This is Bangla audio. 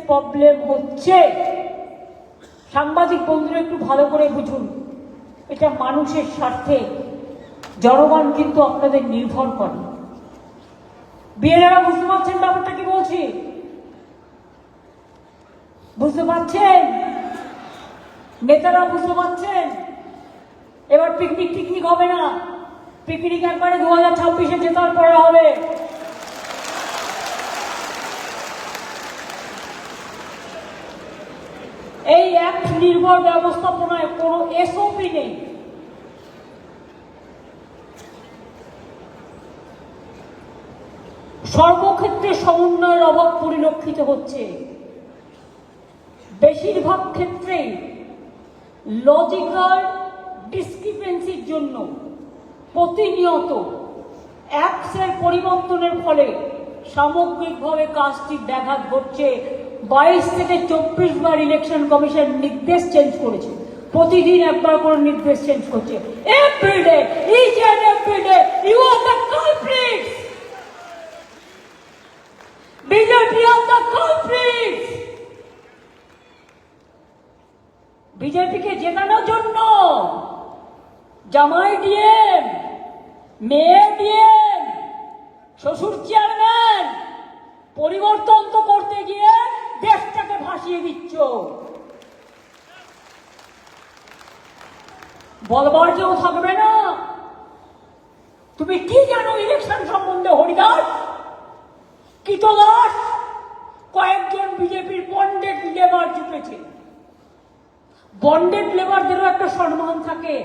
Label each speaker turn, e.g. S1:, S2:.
S1: প্রবলেম হচ্ছে, সাংবাদিক বন্ধুরা একটু ভালো করে বুঝুন, এটা মানুষের স্বার্থে। জনগণ কিন্তু আপনাদের নির্ভর করে। বিএলএরা বুঝতে পারছেন ব্যাপারটা কি বলছি? বুঝতে পারছেন? নেতারা বুঝতে পারছেন? এবার পিকনিক হবে না, পিকনিক একবারে 2026-এ জেতার পরে হবে। এই এক নির্ভর ব্যবস্থাপনায় কোনো এসওপি নেই। সর্বক্ষেত্রে সমন্বয়ের অভাব পরিলক্ষিত হচ্ছে। বেশিরভাগ ক্ষেত্রেই লজিক্যাল ডিসক্রিপেন্সির জন্য প্রতিনিয়ত অ্যাক্টসের পরিবর্তনের ফলে সামগ্রিকভাবে কাজটি ব্যাঘাত ঘটছে। 22 থেকে 24 বার ইলেকশন কমিশন নির্দেশ চেঞ্জ করেছে, প্রতিদিন একবার করে নির্দেশ চেঞ্জ করছে। Everyday, each and everyday you are the culprits. BJP are the culprits. বিজেপিকে জেতানোর জন্য জামাই ডিএম, মেয়ে ডিএম, শ্বশুর চেয়ারম্যান পরিবর্তন তো করতে গিয়ে দেশটাকে ভাসিয়ে দিচ্ছ। বলবার কেউ থাকবে না। তুমি কি জানো ইলেকশন সম্বন্ধে? হরিদাস, কীতদাস, কয়েকজন বিজেপির বন্ডেড লেবার জুটেছে। বন্ডেড লেবারদেরও একটা সম্মান থাকে।